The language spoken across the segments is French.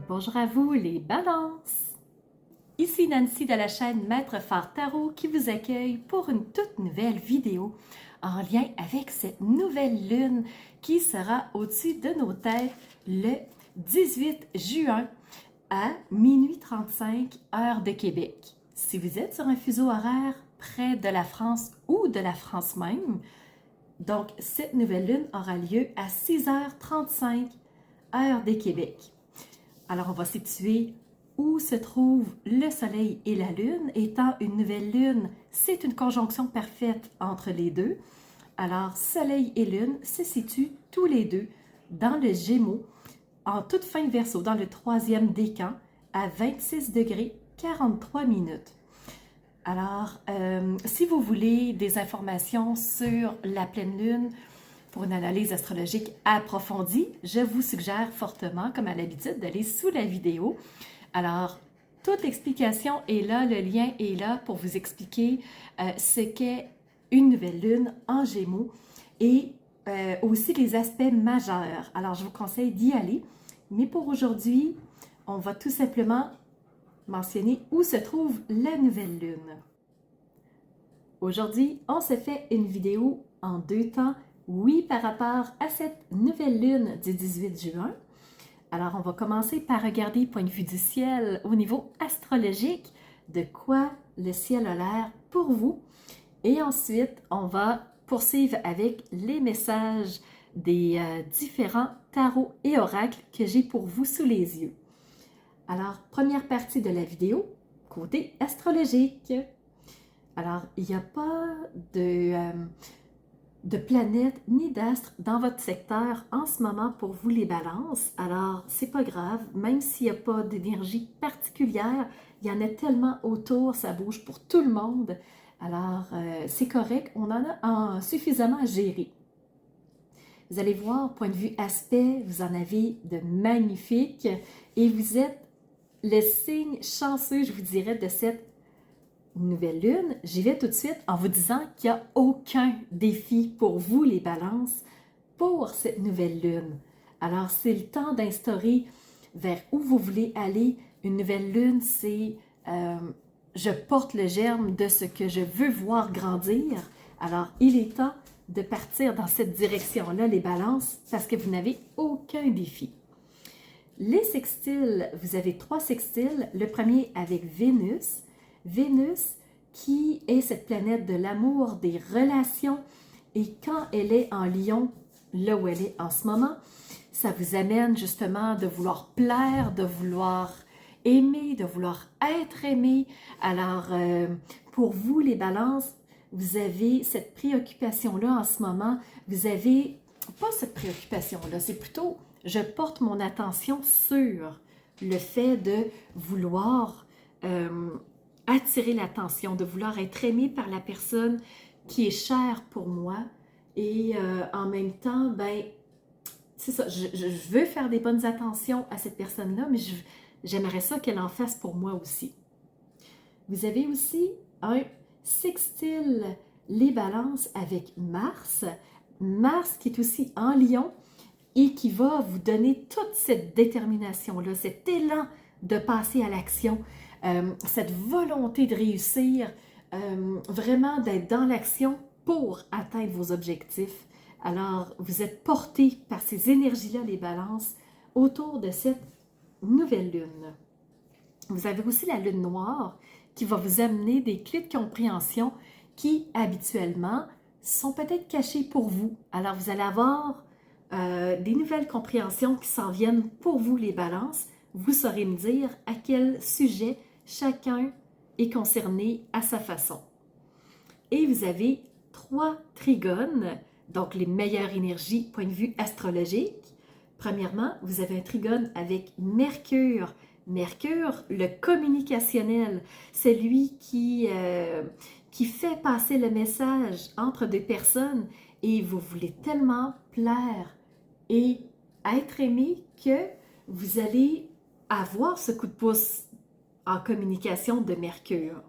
Bonjour à vous les balances! Ici Nancy de la chaîne Maître Phare Tarot qui vous accueille pour une toute nouvelle vidéo en lien avec cette nouvelle lune qui sera au-dessus de nos têtes le 18 juin à minuit 35 heure de Québec. Si vous êtes sur un fuseau horaire près de la France ou de la France même, donc cette nouvelle lune aura lieu à 6h35 heure de Québec. Alors, on va situer où se trouvent le Soleil et la Lune. Étant une nouvelle Lune, c'est une conjonction parfaite entre les deux. Alors, Soleil et Lune se situent tous les deux dans le Gémeaux, en toute fin Verseau, dans le 3e décan, à 26 degrés 43 minutes. Alors, si vous voulez des informations sur la pleine Lune, pour une analyse astrologique approfondie, je vous suggère fortement, comme à l'habitude, d'aller sous la vidéo. Alors, toute l'explication est là, le lien est là pour vous expliquer ce qu'est une nouvelle lune en Gémeaux et aussi les aspects majeurs. Alors, je vous conseille d'y aller. Mais pour aujourd'hui, on va tout simplement mentionner où se trouve la nouvelle lune. Aujourd'hui, on se fait une vidéo en deux temps. Oui, par rapport à cette nouvelle lune du 18 juin. Alors, on va commencer par regarder, point de vue du ciel, au niveau astrologique, de quoi le ciel a l'air pour vous. Et ensuite, on va poursuivre avec les messages des différents tarots et oracles que j'ai pour vous sous les yeux. Alors, première partie de la vidéo, côté astrologique. Alors, il n'y a pas de planètes ni d'astres dans votre secteur en ce moment pour vous les balances. Alors, c'est pas grave, même s'il n'y a pas d'énergie particulière, il y en a tellement autour, ça bouge pour tout le monde. Alors, c'est correct, on en a suffisamment à gérer. Vous allez voir, point de vue aspect, vous en avez de magnifiques et vous êtes le signe chanceux, je vous dirais, de cette nouvelle lune. J'y vais tout de suite en vous disant qu'il n'y a aucun défi pour vous, les balances, pour cette nouvelle lune. Alors, c'est le temps d'instaurer vers où vous voulez aller. Une nouvelle lune, c'est je porte le germe de ce que je veux voir grandir. Alors, il est temps de partir dans cette direction-là, les balances, parce que vous n'avez aucun défi. Les sextiles, vous avez 3 sextiles. Le premier avec Vénus. Vénus qui est cette planète de l'amour, des relations. Et quand elle est en Lion, là où elle est en ce moment, ça vous amène justement de vouloir plaire, de vouloir aimer, de vouloir être aimé. Alors, pour vous, les balances, vous avez cette préoccupation-là en ce moment. Vous avez, pas cette préoccupation-là, c'est plutôt, je porte mon attention sur le fait de vouloir attirer l'attention, de vouloir être aimé par la personne qui est chère pour moi. Et en même temps, ben, c'est ça, je veux faire des bonnes attentions à cette personne-là, mais j'aimerais ça qu'elle en fasse pour moi aussi. Vous avez aussi un sextile, les balances avec Mars. Mars qui est aussi en Lion et qui va vous donner toute cette détermination-là, cet élan de passer à l'action, cette volonté de réussir, vraiment d'être dans l'action pour atteindre vos objectifs. Alors, vous êtes portés par ces énergies-là, les balances, autour de cette nouvelle lune. Vous avez aussi la lune noire qui va vous amener des clés de compréhension qui, habituellement, sont peut-être cachées pour vous. Alors, vous allez avoir des nouvelles compréhensions qui s'en viennent pour vous, les balances. Vous saurez me dire à quel sujet chacun est concerné à sa façon. Et vous avez 3 trigones, donc les meilleures énergies, point de vue astrologique. Premièrement, vous avez un trigone avec Mercure. Mercure, le communicationnel, celui qui fait passer le message entre deux personnes et vous voulez tellement plaire et être aimé que vous allez avoir ce coup de pouce en communication de Mercure.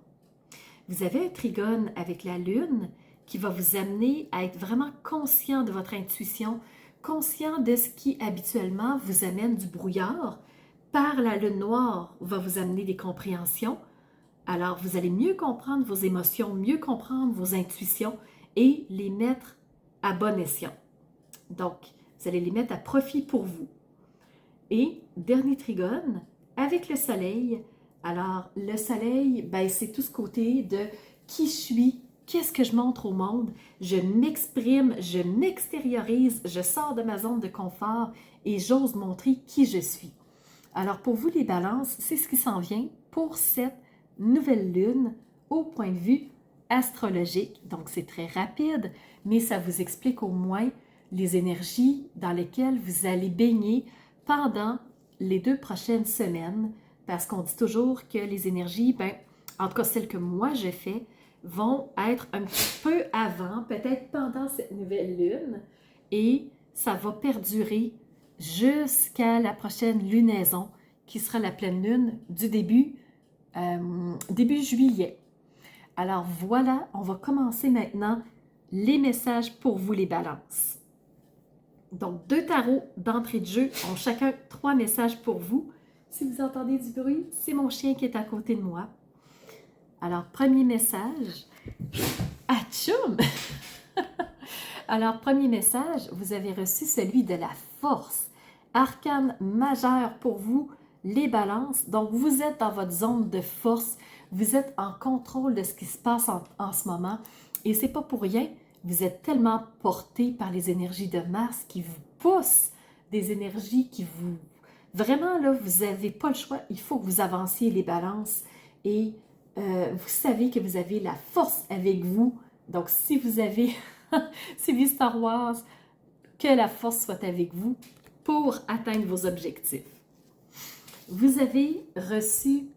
Vous avez un trigone avec la Lune qui va vous amener à être vraiment conscient de votre intuition, conscient de ce qui habituellement vous amène du brouillard. Par la lune noire va vous amener des compréhensions. Alors, vous allez mieux comprendre vos émotions, mieux comprendre vos intuitions et les mettre à bon escient. Donc, vous allez les mettre à profit pour vous. Et dernier trigone, avec le soleil. Alors, le soleil, ben, c'est tout ce côté de qui je suis, qu'est-ce que je montre au monde, je m'exprime, je m'extériorise, je sors de ma zone de confort et j'ose montrer qui je suis. Alors, pour vous les balances, c'est ce qui s'en vient pour cette nouvelle lune au point de vue astrologique. Donc, c'est très rapide, mais ça vous explique au moins les énergies dans lesquelles vous allez baigner pendant les 2 prochaines semaines, parce qu'on dit toujours que les énergies, ben, en tout cas celles que moi je fais, vont être un petit peu avant, peut-être pendant cette nouvelle lune, et ça va perdurer jusqu'à la prochaine lunaison, qui sera la pleine lune du début juillet. Alors voilà, on va commencer maintenant les messages pour vous les balances. Donc, 2 tarots d'entrée de jeu ont chacun 3 messages pour vous. Si vous entendez du bruit, c'est mon chien qui est à côté de moi. Alors, premier message. Atchoum! Alors, premier message, vous avez reçu celui de la force. Arcane majeur pour vous, les balances. Donc, vous êtes dans votre zone de force. Vous êtes en contrôle de ce qui se passe en ce moment. Et c'est pas pour rien. Vous êtes tellement porté par les énergies de Mars qui vous poussent, des énergies qui vous... Vraiment, là, vous n'avez pas le choix. Il faut que vous avanciez les balances. Et vous savez que vous avez la force avec vous. Donc, si vous avez suivi Star Wars, que la force soit avec vous pour atteindre vos objectifs. Vous avez reçu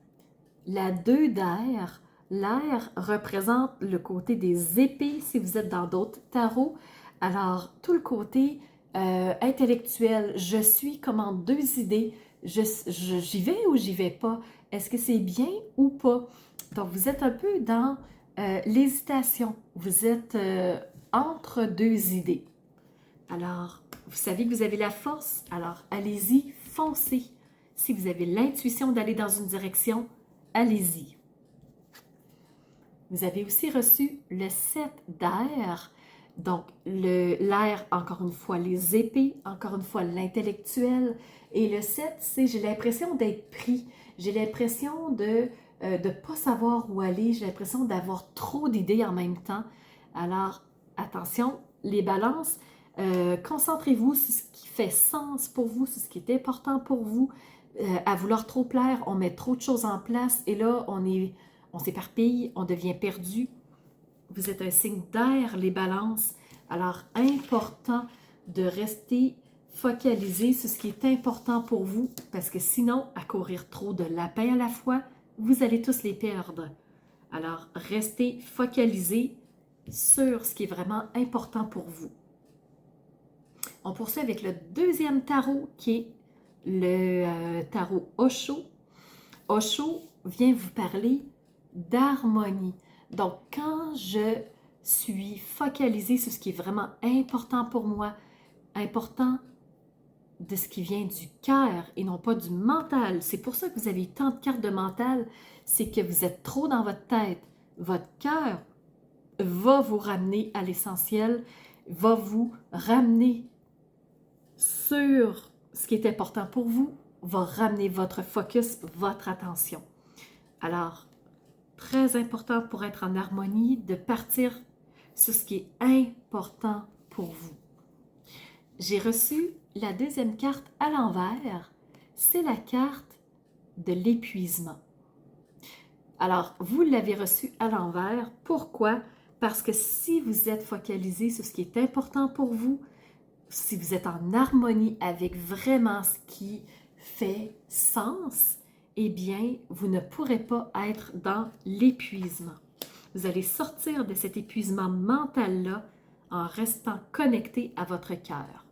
la 2 d'air. L'air représente le côté des épées si vous êtes dans d'autres tarots. Alors, tout le côté intellectuel, je suis comme en 2 idées. J'y vais ou j'y vais pas? Est-ce que c'est bien ou pas? Donc, vous êtes un peu dans l'hésitation. Vous êtes entre 2 idées. Alors, vous savez que vous avez la force, alors allez-y, foncez. Si vous avez l'intuition d'aller dans une direction, allez-y. Vous avez aussi reçu le 7 d'air. Donc, l'air, encore une fois, les épées, encore une fois, l'intellectuel. Et le 7, c'est j'ai l'impression d'être pris. J'ai l'impression de ne pas savoir où aller. J'ai l'impression d'avoir trop d'idées en même temps. Alors, attention, les balances, concentrez-vous sur ce qui fait sens pour vous, sur ce qui est important pour vous. À vouloir trop plaire, on met trop de choses en place et là, on s'éparpille, on devient perdu. Vous êtes un signe d'air, les balances. Alors, important de rester focalisé sur ce qui est important pour vous, parce que sinon, à courir trop de lapins à la fois, vous allez tous les perdre. Alors, restez focalisé sur ce qui est vraiment important pour vous. On poursuit avec le 2e tarot qui est le tarot Osho. Osho vient vous parler d'harmonie. Donc, quand je suis focalisée sur ce qui est vraiment important pour moi, important de ce qui vient du cœur et non pas du mental. C'est pour ça que vous avez tant de cartes de mental, c'est que vous êtes trop dans votre tête. Votre cœur va vous ramener à l'essentiel, va vous ramener sur ce qui est important pour vous, va ramener votre focus, votre attention. Alors, très important pour être en harmonie, de partir sur ce qui est important pour vous. J'ai reçu la 2e carte à l'envers, c'est la carte de l'épuisement. Alors, vous l'avez reçue à l'envers. Pourquoi? Parce que si vous êtes focalisé sur ce qui est important pour vous, si vous êtes en harmonie avec vraiment ce qui fait sens, eh bien, vous ne pourrez pas être dans l'épuisement. Vous allez sortir de cet épuisement mental-là en restant connecté à votre cœur.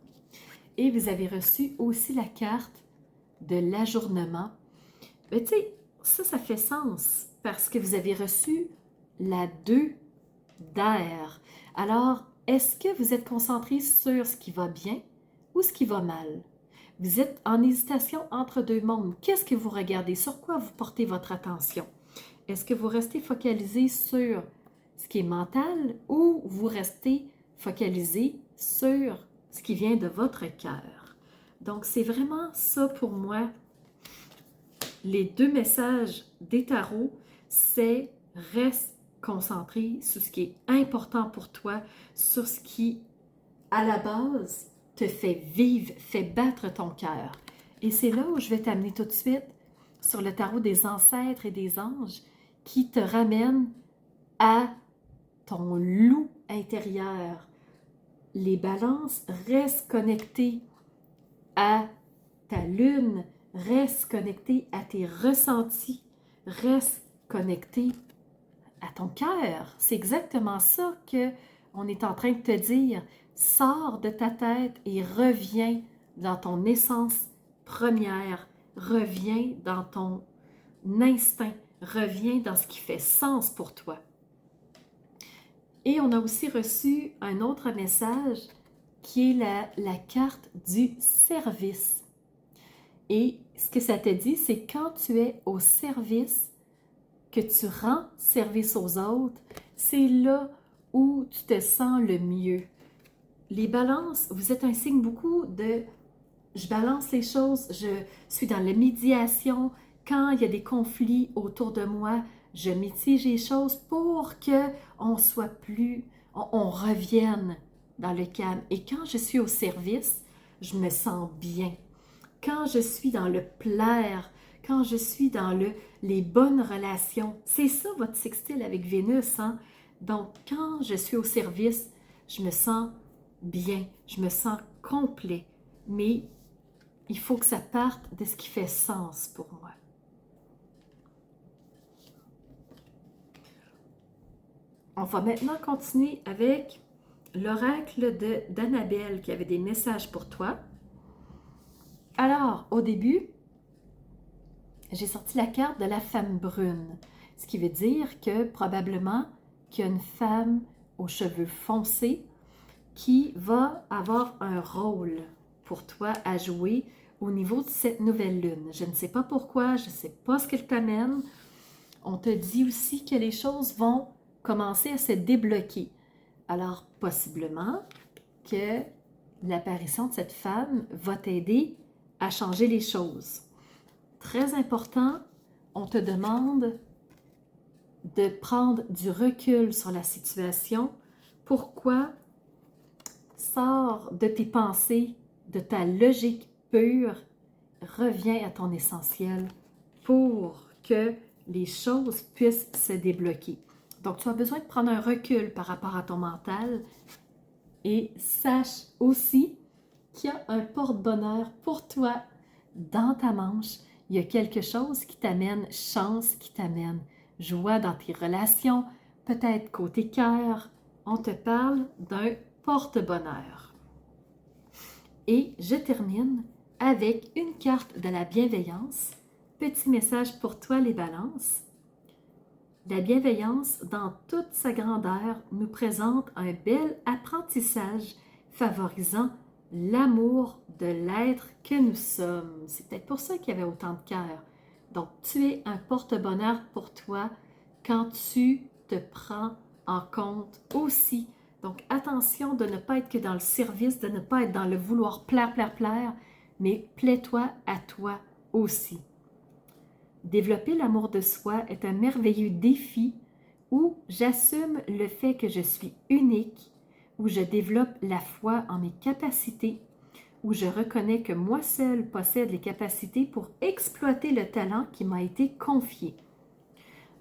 Et vous avez reçu aussi la carte de l'ajournement. Mais tu sais, ça fait sens parce que vous avez reçu la 2 d'air. Alors, est-ce que vous êtes concentré sur ce qui va bien ou Où est-ce qui va mal? Vous êtes en hésitation entre deux mondes. Qu'est-ce que vous regardez? Sur quoi vous portez votre attention? Est-ce que vous restez focalisé sur ce qui est mental ou vous restez focalisé sur ce qui vient de votre cœur? Donc, c'est vraiment ça pour moi. Les deux messages des tarots, c'est reste concentré sur ce qui est important pour toi, sur ce qui, à la base, te fait vivre, fait battre ton cœur. Et c'est là où je vais t'amener tout de suite sur le tarot des ancêtres et des anges qui te ramène à ton loup intérieur. Les balances, restent connectées à ta lune, reste connecté à tes ressentis, reste connecté à ton cœur. C'est exactement ça qu'on est en train de te dire. Sors de ta tête et reviens dans ton essence première, reviens dans ton instinct, reviens dans ce qui fait sens pour toi. Et on a aussi reçu un autre message qui est la carte du service. Et ce que ça te dit, c'est quand tu es au service, que tu rends service aux autres, c'est là où tu te sens le mieux. Les balances, vous êtes un signe beaucoup de « je balance les choses, je suis dans la médiation, quand il y a des conflits autour de moi, je mitige les choses pour qu'on soit plus, on revienne dans le calme. Et quand je suis au service, je me sens bien. Quand je suis dans le plaire, quand je suis dans les bonnes relations, c'est ça votre sextile avec Vénus, hein? Donc, quand je suis au service, je me sens bien, je me sens complet, mais il faut que ça parte de ce qui fait sens pour moi. On va maintenant continuer avec l'oracle d'Annabelle qui avait des messages pour toi. Alors, au début, j'ai sorti la carte de la femme brune, ce qui veut dire que probablement qu'il y a une femme aux cheveux foncés qui va avoir un rôle pour toi à jouer au niveau de cette nouvelle lune. Je ne sais pas pourquoi, je ne sais pas ce qu'elle t'amène. On te dit aussi que les choses vont commencer à se débloquer. Alors, possiblement que l'apparition de cette femme va t'aider à changer les choses. Très important, on te demande de prendre du recul sur la situation. Pourquoi? Sors de tes pensées, de ta logique pure, reviens à ton essentiel pour que les choses puissent se débloquer. Donc, tu as besoin de prendre un recul par rapport à ton mental et sache aussi qu'il y a un porte-bonheur pour toi dans ta manche. Il y a quelque chose qui t'amène chance, qui t'amène joie dans tes relations, peut-être côté cœur. On te parle d'un porte-bonheur. Et je termine avec une carte de la bienveillance. Petit message pour toi, les balances. La bienveillance, dans toute sa grandeur, nous présente un bel apprentissage favorisant l'amour de l'être que nous sommes. C'est peut-être pour ça qu'il y avait autant de cœur. Donc, tu es un porte-bonheur pour toi quand tu te prends en compte aussi. Donc, attention de ne pas être que dans le service, de ne pas être dans le vouloir plaire, plaire, plaire, mais plais-toi à toi aussi. Développer l'amour de soi est un merveilleux défi où j'assume le fait que je suis unique, où je développe la foi en mes capacités, où je reconnais que moi seule possède les capacités pour exploiter le talent qui m'a été confié.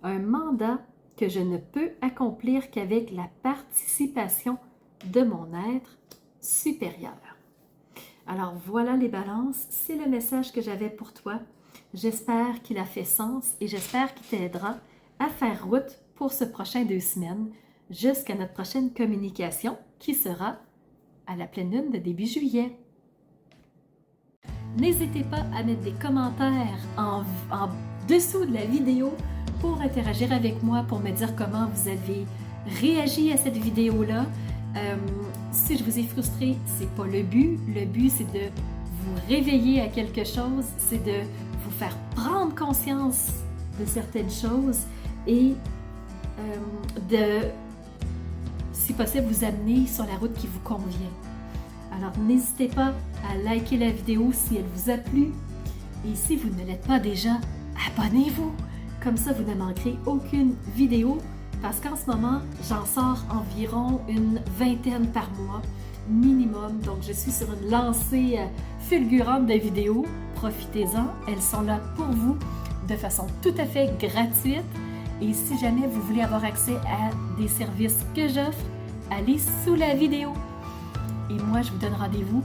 Un mandat que je ne peux accomplir qu'avec la participation de mon être supérieur. Alors voilà les balances, c'est le message que j'avais pour toi. J'espère qu'il a fait sens et j'espère qu'il t'aidera à faire route pour ce prochain 2 semaines jusqu'à notre prochaine communication qui sera à la pleine lune de début juillet. N'hésitez pas à mettre des commentaires en dessous de la vidéo pour interagir avec moi, pour me dire comment vous avez réagi à cette vidéo-là. Si je vous ai frustré, c'est pas le but. Le but, c'est de vous réveiller à quelque chose, c'est de vous faire prendre conscience de certaines choses et de, si possible, vous amener sur la route qui vous convient. Alors, n'hésitez pas à liker la vidéo si elle vous a plu. Et si vous ne l'êtes pas déjà, abonnez-vous. Comme ça, vous ne manquerez aucune vidéo parce qu'en ce moment, j'en sors environ une vingtaine par mois minimum. Donc, je suis sur une lancée fulgurante de vidéos. Profitez-en, elles sont là pour vous de façon tout à fait gratuite. Et si jamais vous voulez avoir accès à des services que j'offre, allez sous la vidéo. Et moi, je vous donne rendez-vous